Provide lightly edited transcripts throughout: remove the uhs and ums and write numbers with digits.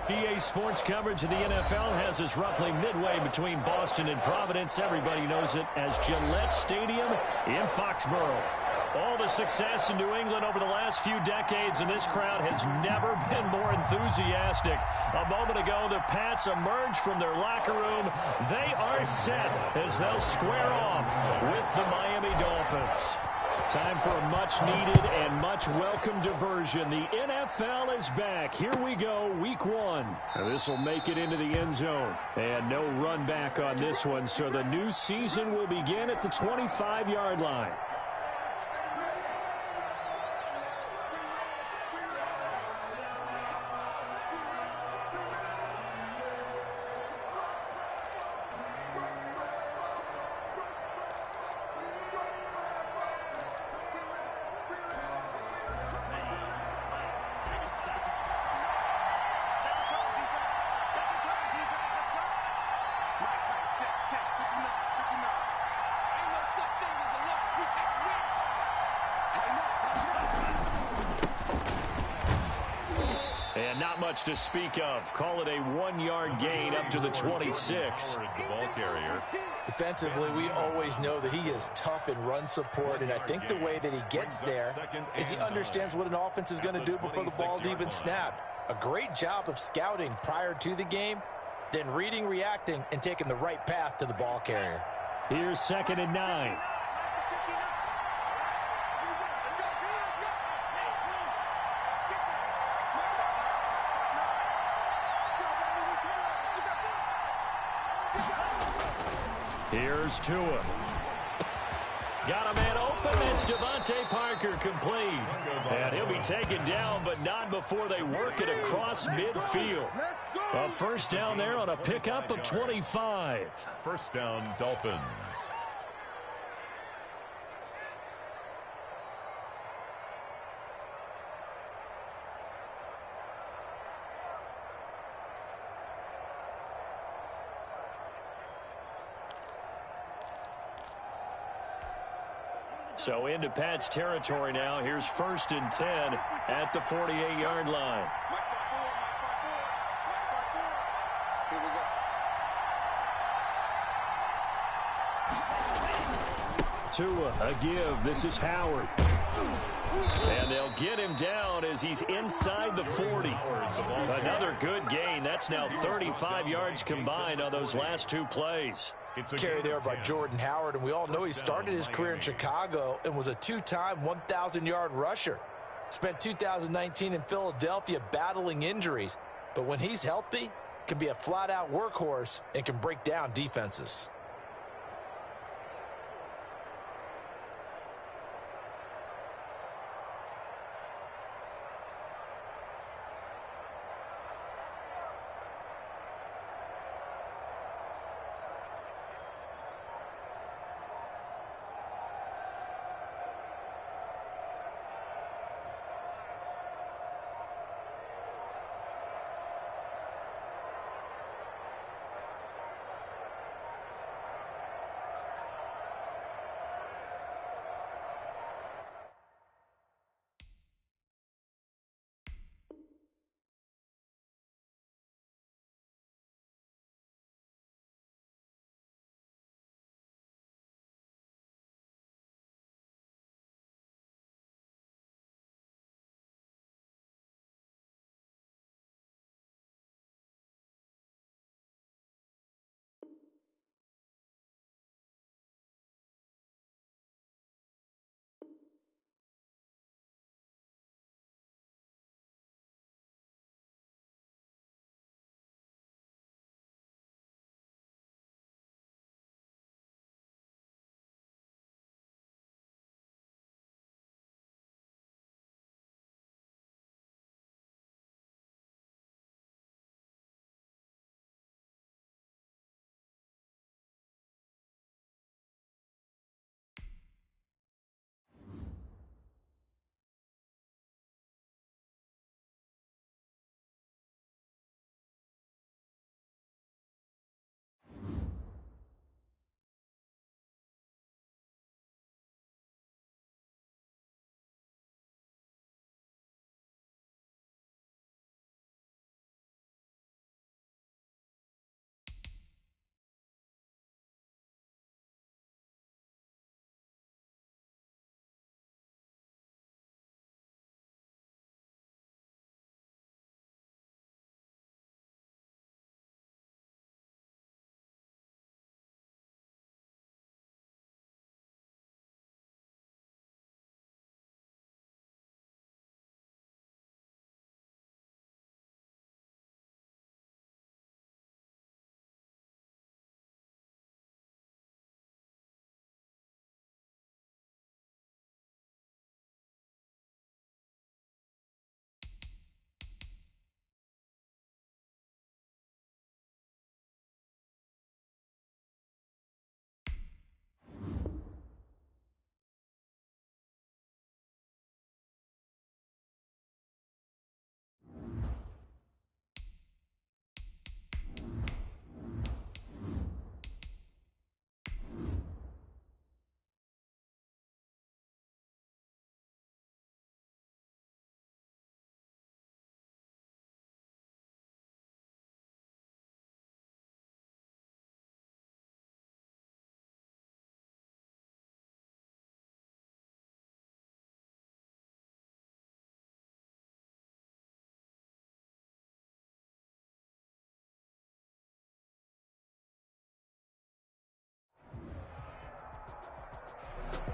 EA Sports coverage of the NFL has us roughly midway between Boston and Providence. Everybody knows it as Gillette Stadium in Foxborough. All the success in New England over the last few decades, and this crowd has never been more enthusiastic. A moment ago, the Pats emerged from their locker room. They are set as they'll square off with the Miami Dolphins. Time for a much-needed and much-welcome diversion. The NFL is back. Here we go, week one. This will make it into the end zone. And no run back on this one, so the new season will begin at the 25-yard line. And not much to speak of. Call it a 1-yard gain up to the 26. The ball carrier. Defensively, we always know that he is tough in run support, and I think the way that he gets there is he understands what an offense is going to do before the ball's even snapped. A great job of scouting prior to the game, then reading, reacting, and taking the right path to the ball carrier. Here's 2nd and 9. Here's Tua. Got a man open. It's Devontae Parker complete. And he'll be taken down, but not before they work it across midfield. A first down there on a pickup of 25. First down, Dolphins. So into Pat's territory now. Here's 1st and 10 at the 48-yard line. Tua, a give. This is Howard. And they'll get him down as he's inside the 40. Another good gain. That's now 35 yards combined on those last two plays. Carry there by Jordan Howard, and we all know he started his career in Chicago and was a two-time 1,000-yard rusher. Spent 2019 in Philadelphia battling injuries, but when he's healthy, can be a flat-out workhorse and can break down defenses.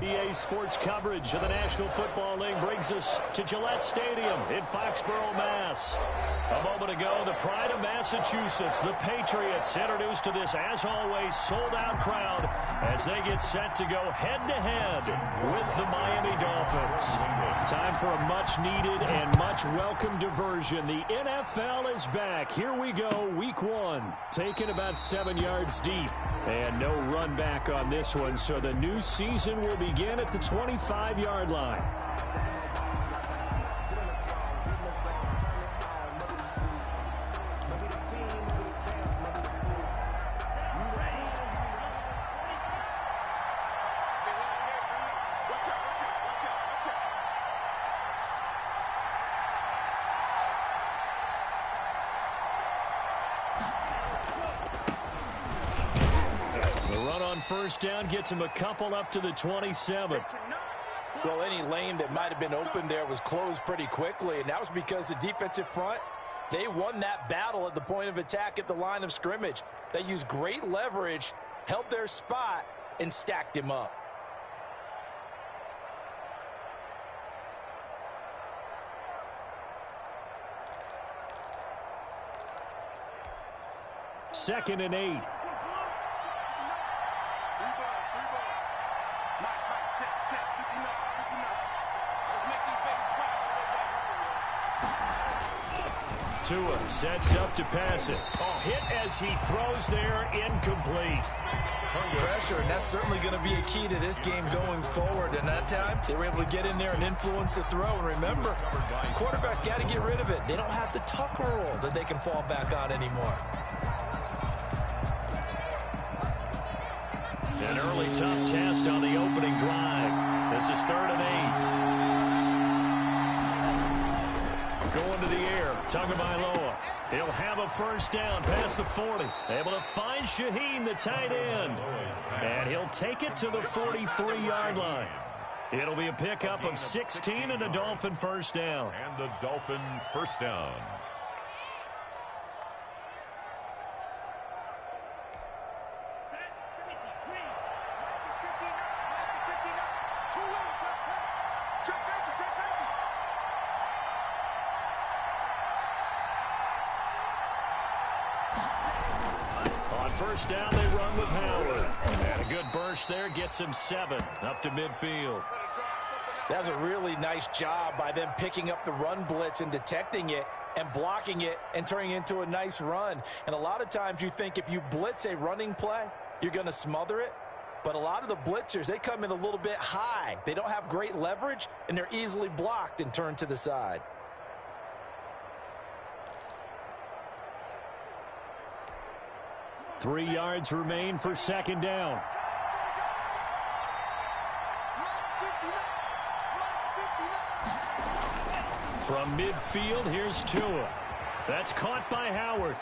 EA Sports coverage of the National Football League brings us to Gillette Stadium in Foxborough, Mass. A moment ago, the pride of Massachusetts, the Patriots, introduced to this, as always, sold-out crowd as they get set to go head-to-head with the Miami Dolphins. Time for a much-needed and much-welcome diversion. The NFL is back. Here we go, Week 1. Taken about 7 yards deep. And no run back on this one, so the new season will begin at the 25-yard line. First down gets him a couple up to the 27. Well, any lane that might have been open there was closed pretty quickly, and that was because the defensive front, they won that battle at the point of attack at the line of scrimmage. They used great leverage, held their spot, and stacked him up. Second and 8. Tua sets up to pass it. Hit as he throws there, incomplete. Pressure, and that's certainly going to be a key to this game going forward. And that time, they were able to get in there and influence the throw. And remember, quarterbacks got to get rid of it. They don't have the Tucker roll that they can fall back on anymore. An early tough test on the opening drive. This is 3rd and 8. Going to the air. Tagovailoa. He'll have a first down past the 40. Able to find Shaheen, the tight end. And he'll take it to the 43-yard line. It'll be a pickup of 16 and a Dolphin first down. And the Dolphin first down. First down, they run with Howard. And a good burst there gets him 7 up to midfield. That's a really nice job by them picking up the run blitz and detecting it and blocking it and turning it into a nice run. And a lot of times you think if you blitz a running play, you're going to smother it. But a lot of the blitzers, they come in a little bit high. They don't have great leverage, and they're easily blocked and turned to the side. Three yards remain for second down. From midfield, here's Tua. That's caught by Howard.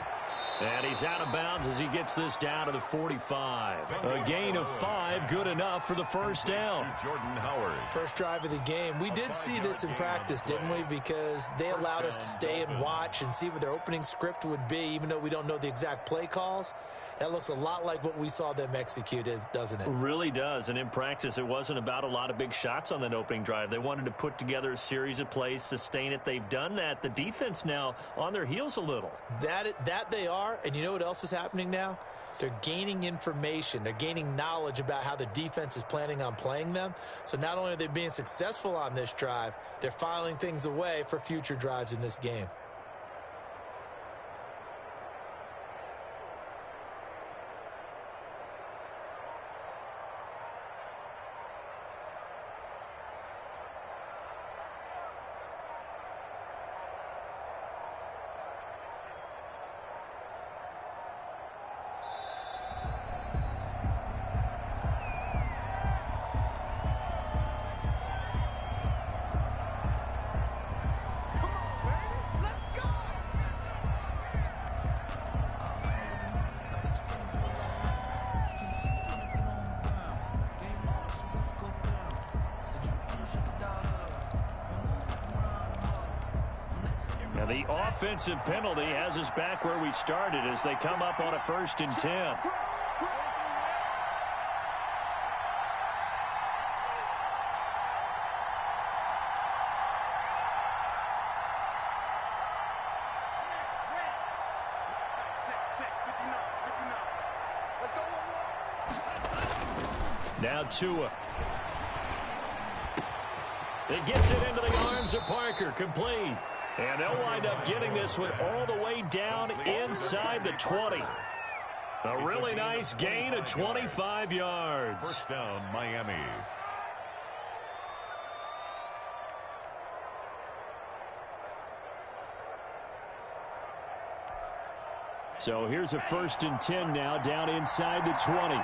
And he's out of bounds as he gets this down to the 45. A gain of 5, good enough for the first down. Jordan Howard. First drive of the game. We did see this in practice, didn't we? Because they allowed us to stay and watch and see what their opening script would be, even though we don't know the exact play calls. That looks a lot like what we saw them execute, doesn't it? It really does. And in practice, it wasn't about a lot of big shots on that opening drive. They wanted to put together a series of plays, sustain it. They've done that. The defense now on their heels a little. That they are. And you know what else is happening now? They're gaining information. They're gaining knowledge about how the defense is planning on playing them. So not only are they being successful on this drive, they're filing things away for future drives in this game. The offensive penalty has us back where we started as they come up on a 1st and 10. Now Tua. It gets it into the arms of Parker. Complete. And they'll wind up getting this one all the way down inside the 20. A really nice gain of 25 yards. First down, Miami. So here's a 1st and 10 now down inside the 20.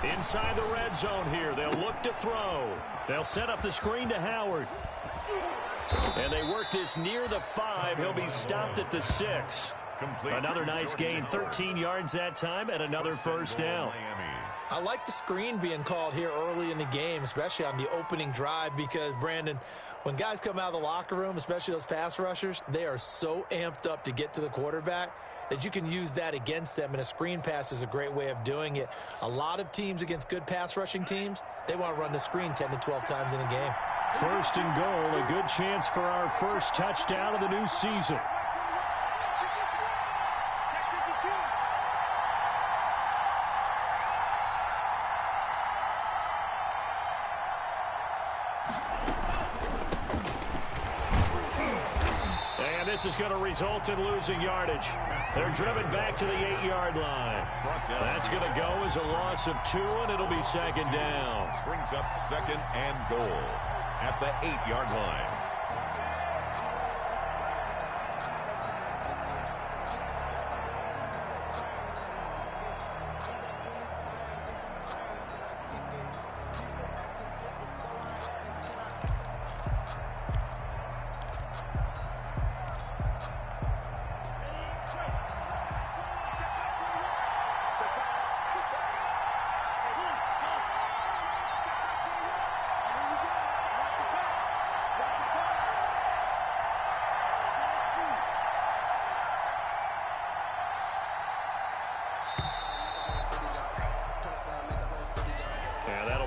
Inside the red zone here. They'll look to throw. They'll set up the screen to Howard. And they work this near the 5. He'll be stopped at the 6. Complete. Another nice gain, 13 yards that time, and another first down. I like the screen being called here early in the game, especially on the opening drive, because, Brandon, when guys come out of the locker room, especially those pass rushers, they are so amped up to get to the quarterback that you can use that against them, and a screen pass is a great way of doing it. A lot of teams against good pass rushing teams, they want to run the screen 10 to 12 times in a game. 1st and goal, a good chance for our first touchdown of the new season. This is going to result in losing yardage. They're driven back to the 8-yard line. That's going to go as a loss of 2, and it'll be 2nd down. Brings up 2nd and goal at the 8-yard line.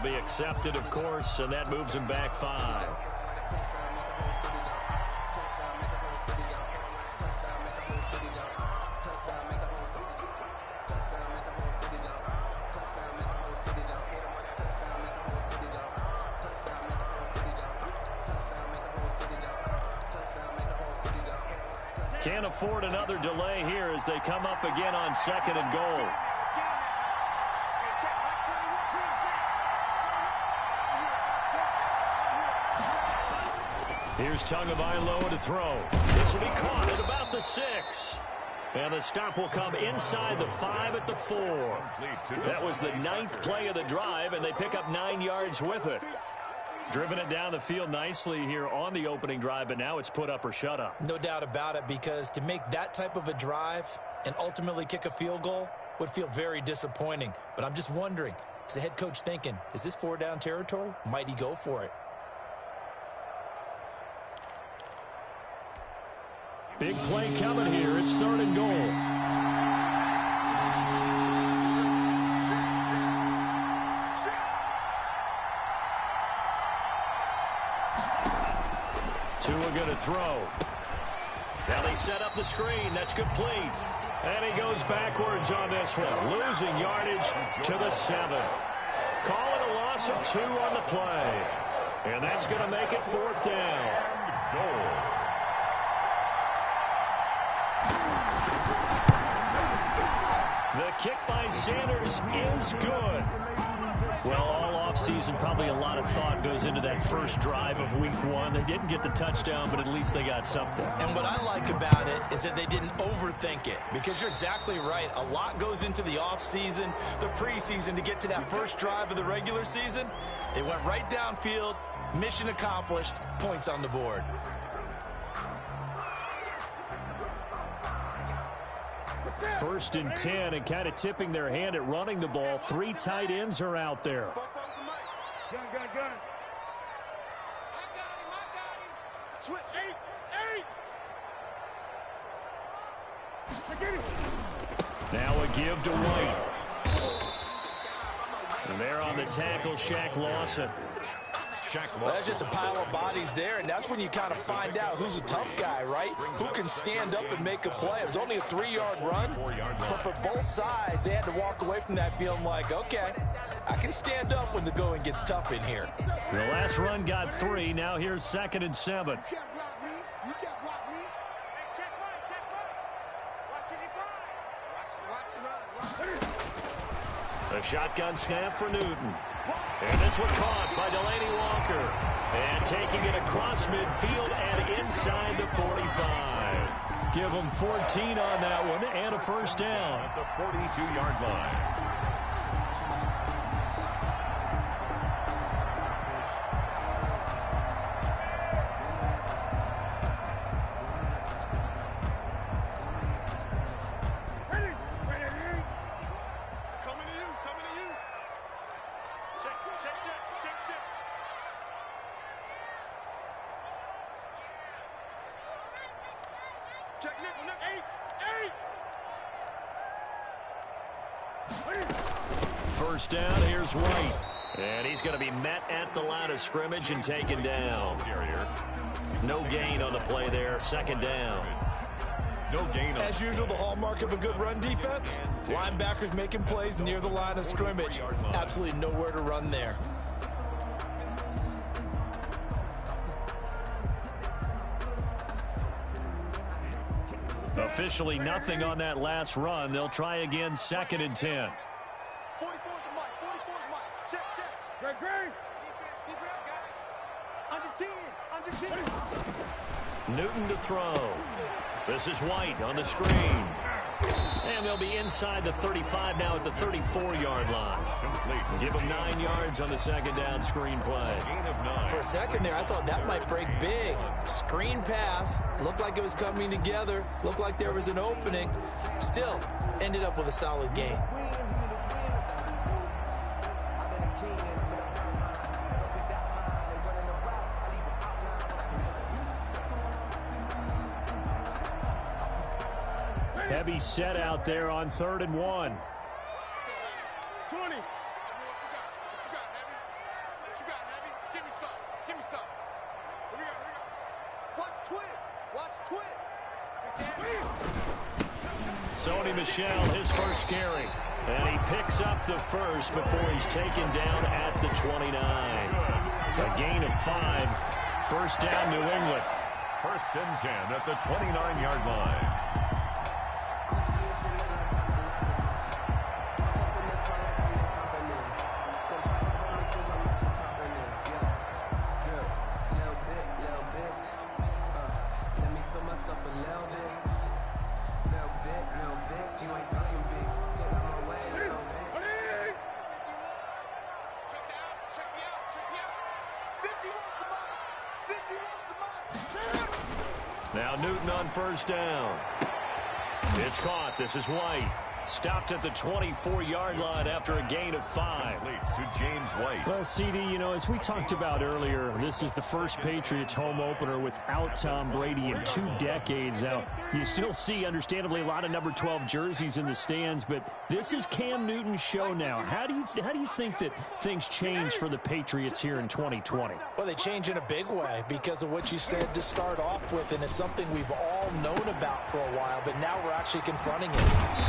Be accepted, of course, and that moves him back 5. Can't afford another delay here as they come up again on 2nd and goal. Here's Tagovailoa to throw. This will be caught at about the 6. And the stop will come inside the 5 at the 4. That was the 9th play of the drive, and they pick up 9 yards with it. Driven it down the field nicely here on the opening drive, but now it's put up or shut up. No doubt about it, because to make that type of a drive and ultimately kick a field goal would feel very disappointing. But I'm just wondering, is the head coach thinking, is this 4-down territory? Might he go for it? Big play coming here. It's 3rd and goal. Tua going to throw. Now they set up the screen. That's complete. And he goes backwards on this one. Losing yardage to the 7. Call it a loss of 2 on the play. And that's going to make it 4th down. Goal. The kick by Sanders is good. Well, all offseason, probably a lot of thought goes into that first drive of week 1. They didn't get the touchdown, but at least they got something. And what I like about it is that they didn't overthink it, because you're exactly right. A lot goes into the offseason, the preseason, to get to that first drive of the regular season. They went right downfield, mission accomplished, points on the board. First and 10, and kind of tipping their hand at running the ball. 3 tight ends are out there. Gun. I got him. Switch. 8. I get him. Now a give to White. And there on the tackle, Shaq Lawson. Well, that's just a pile of bodies there, and that's when you kind of find out who's a tough guy, right? Who can stand up and make a play. It was only a 3-yard run, but for both sides, they had to walk away from that feeling like, okay, I can stand up when the going gets tough in here. The last run got 3. Now here's 2nd and 7. You can't block me. You can't block me. Hey, check one, check one. Watch it, The shotgun snap for Newton. And this one caught by Delaney Walker. And taking it across midfield and inside the 45. Give them 14 on that one and a first down. At the 42-yard line. First down, here's White. And he's going to be met at the line of scrimmage and taken down. No gain on the play there, 2nd down. No gain. As usual, the hallmark of a good run defense, linebackers making plays near the line of scrimmage. Absolutely nowhere to run there. Officially nothing on that last run. They'll try again, 2nd and 10. 44's the mark. 44's mark. Check, check. Great, great. Defense, keep it up, guys. Under 10. Under 10. Newton to throw. This is White on the screen. And they'll be inside the 35 now at the 34-yard line. Give them 9 yards on the 2nd down screen play. For a second there, I thought that might break big. Screen pass. Looked like it was coming together. Looked like there was an opening. Still, ended up with a solid gain. Heavy set out there on 3rd and 1. 20. What you got, Heavy? What you got, Heavy? Give me some. Give me some. What we got? Watch twins. Watch twins. Sony Michel, his first carry. And he picks up the first before he's taken down at the 29. A gain of 5. First down, New England. 1st and 10 at the 29-yard line. Now Newton on first down. It's caught. This is White. Stopped at the 24-yard line after a gain of 5. To James White. Well, CD, you know, as we talked about earlier, this is the first Patriots home opener without Tom Brady in 2 decades. Now, you still see, understandably, a lot of number 12 jerseys in the stands, but this is Cam Newton's show now. How do you think that things change for the Patriots here in 2020? Well, they change in a big way because of what you said to start off with, and it's something we've all known about for a while, but now we're actually confronting it.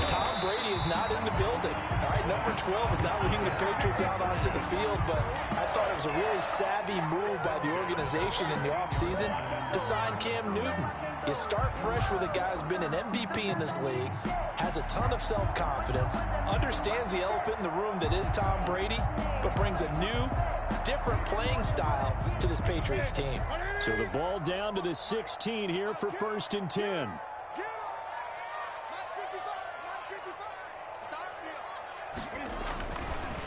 Tom Brady is not in the building. All right, number 12 is not leading the Patriots out onto the field, but I thought it was a really savvy move by the organization in the offseason to sign Cam Newton. You start fresh with a guy who's been an MVP in this league, has a ton of self-confidence, understands the elephant in the room that is Tom Brady, but brings a new, different playing style to this Patriots team. So the ball down to the 16 here for 1st and 10.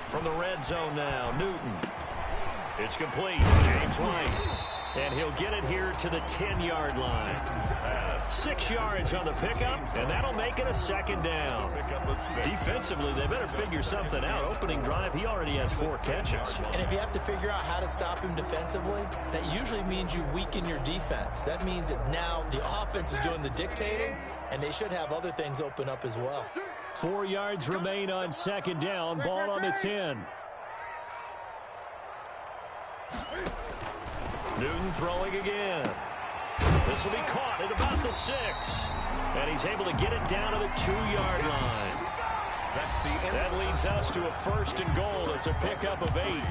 From the red zone now, Newton. It's complete. James White. And he'll get it here to the 10-yard line. 6 yards on the pickup, and that'll make it a 2nd down. Defensively, they better figure something out. Opening drive, he already has 4 catches. And if you have to figure out how to stop him defensively, that usually means you weaken your defense. That means that now the offense is doing the dictating, and they should have other things open up as well. 4 yards remain on 2nd down. Ball on the 10. Newton throwing again. This will be caught at about the 6. And he's able to get it down to the 2-yard line. That leads us to a 1st and goal. It's a pickup of 8.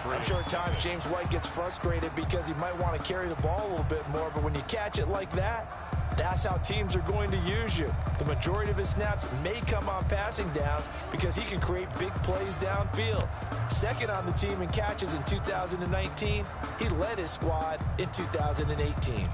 I'm sure at times James White gets frustrated because he might want to carry the ball a little bit more, but when you catch it like that, that's how teams are going to use you. The majority of his snaps may come on passing downs because he can create big plays downfield. Second on the team in catches in 2019. He led his squad in 2018.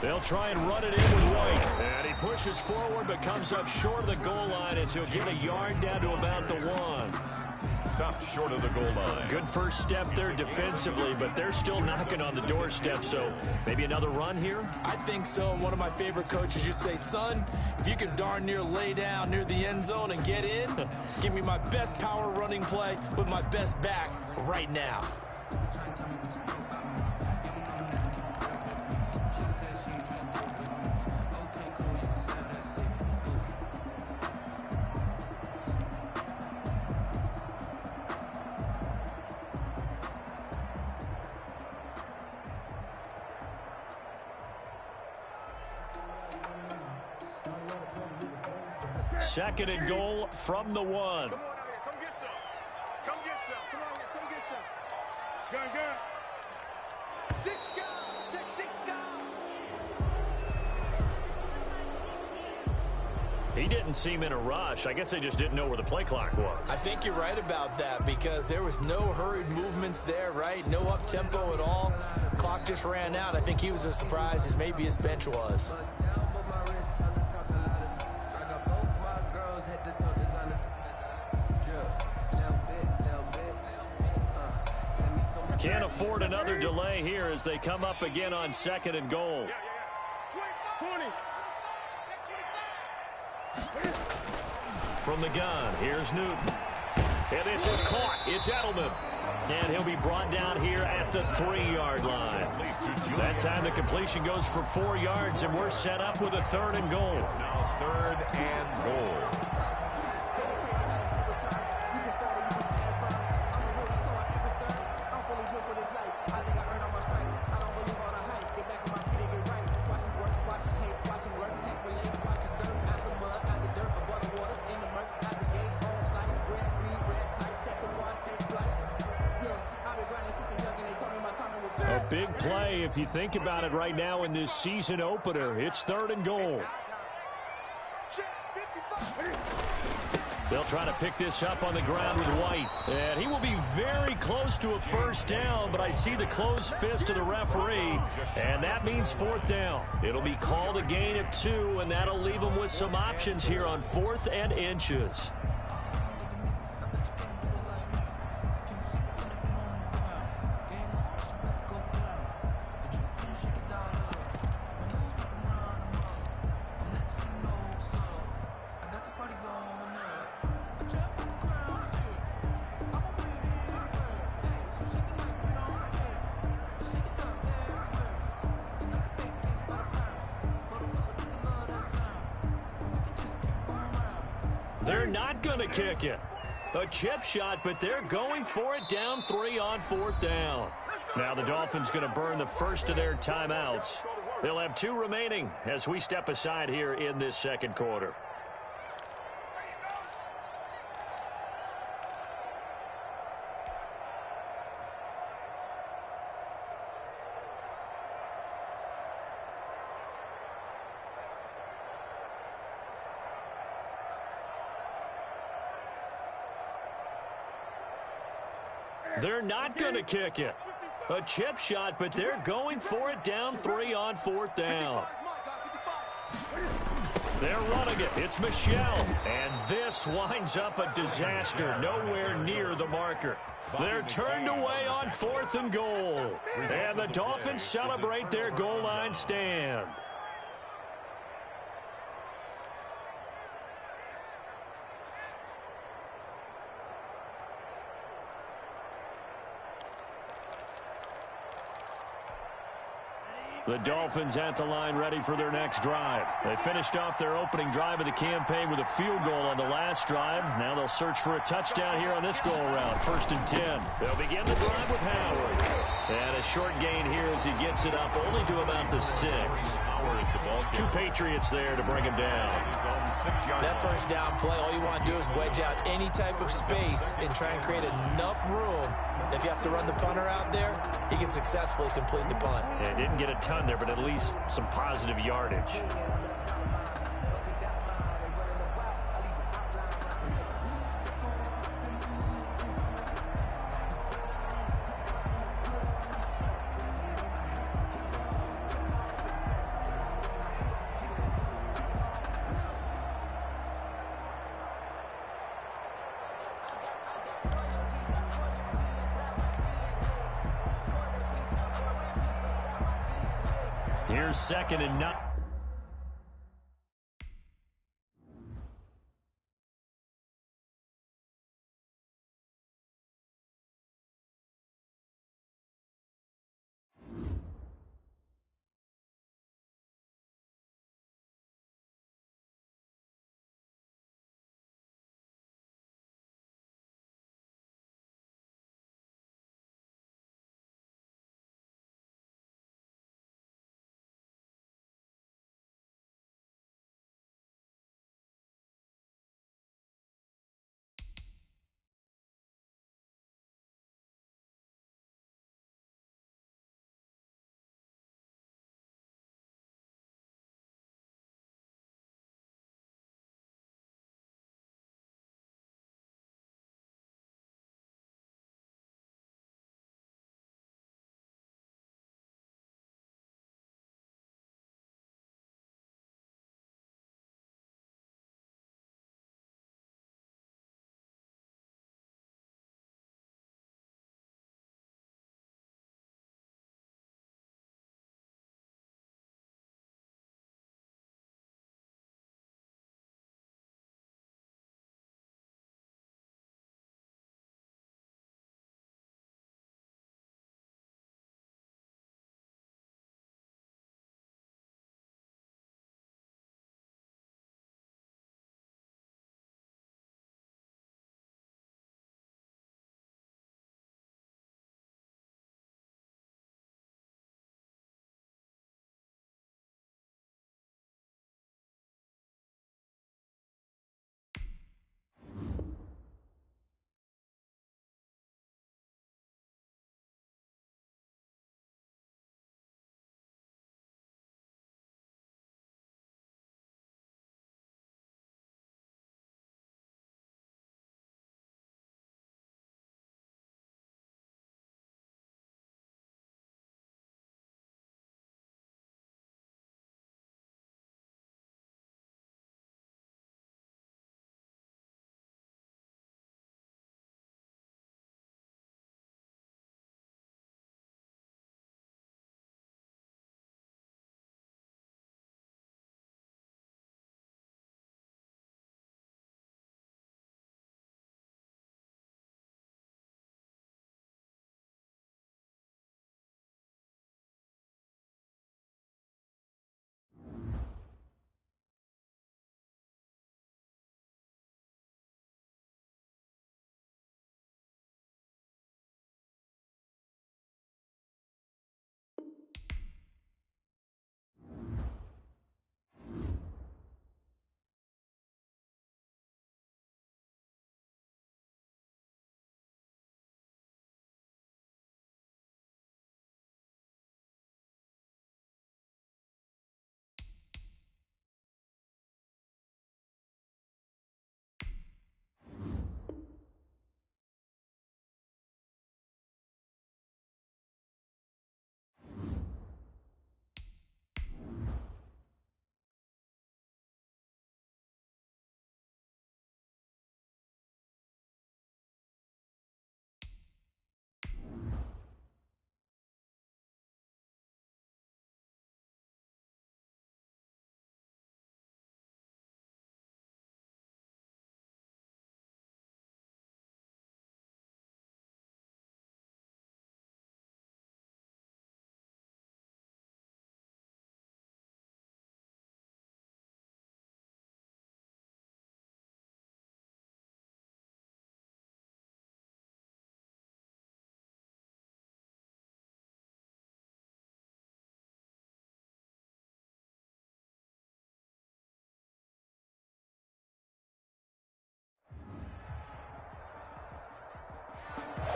They'll try and run it in with White. And he pushes forward but comes up short of the goal line as he'll get a yard down to about the 1. Stopped short of the goal line. Good first step there defensively, but they're still knocking on the doorstep, so maybe another run here? I think so. One of my favorite coaches used to say, son, if you can darn near lay down near the end zone and get in, give me my best power running play with my best back right now. Second and goal from the 1. Come on out here. Come get some. Come get some. Come on here. Come get some. Gun, gun. 6 guys. Check 6 guys. He didn't seem in a rush. I guess they just didn't know where the play clock was. I think you're right about that because there was no hurried movements there, right? No up-tempo at all. Clock just ran out. I think he was as surprised as maybe his bench was. Can't afford another delay here as they come up again on 2nd and goal. 20. From the gun, here's Newton. And this is caught. It's Edelman. And he'll be brought down here at the 3-yard line. That time the completion goes for 4 yards, and we're set up with a 3rd and goal. Now 3rd and goal. A big play if you think about it right now in this season opener. It's 3rd and goal. They'll try to pick this up on the ground with White. And he will be very close to a 1st down, but I see the closed fist of the referee, and that means 4th down. It'll be called a gain of 2, and that'll leave them with some options here on 4th and inches. They're not going to kick it. A chip shot, but they're going for it down 3 on 4th down. Now the Dolphins going to burn the first of their timeouts. They'll have 2 remaining as we step aside here in this 2nd quarter. They're not going to kick it. A chip shot, but they're going for it down 3 on 4th down. They're running it. It's Michelle. And this winds up a disaster. Nowhere near the marker. They're turned away on 4th and goal. And the Dolphins celebrate their goal line stand. The Dolphins at the line ready for their next drive. They finished off their opening drive of the campaign with a field goal on the last drive. Now they'll search for a touchdown here on this go-around. 1st and 10. They'll begin the drive with Howard. And a short gain here as he gets it up only to about the 6. 2 Patriots there to bring him down. That first down play, all you want to do is wedge out any type of space and try and create enough room. If you have to run the punter out there, he can successfully complete the punt. Yeah, didn't get a ton there, but at least some positive yardage. Here's 2nd and 9.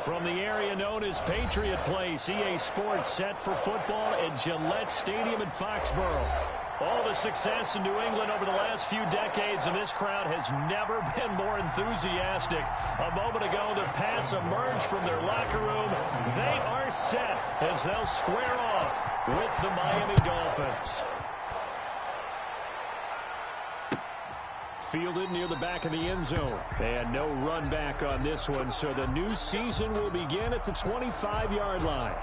From the area known as Patriot Place, EA Sports set for football at Gillette Stadium in Foxborough. All the success in New England over the last few decades, and this crowd has never been more enthusiastic. A moment ago, the Pats emerged from their locker room. They are set as they'll square off with the Miami Dolphins. Fielded near the back of the end zone. And no run back on this one, so the new season will begin at the 25-yard line.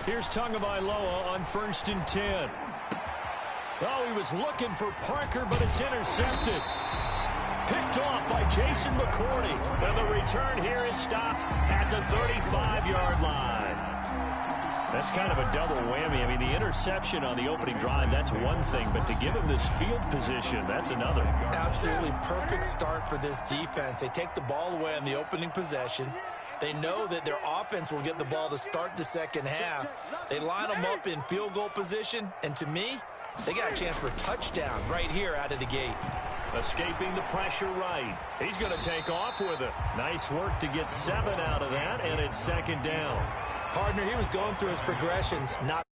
Here's Tagovailoa on 1st and 10. Oh, he was looking for Parker, but it's intercepted. Picked off by Jason McCourty. And the return here is stopped at the 35-yard line. That's kind of a double whammy. I mean, the interception on the opening drive, that's one thing. But to give him this field position, that's another. Absolutely perfect start for this defense. They take the ball away on the opening possession. They know that their offense will get the ball to start the second half. They line them up in field goal position, and to me, they got a chance for a touchdown right here out of the gate. Escaping the pressure right. He's going to take off with it. Nice work to get 7 out of that, and it's 2nd down. Partner, he was going through his progressions, not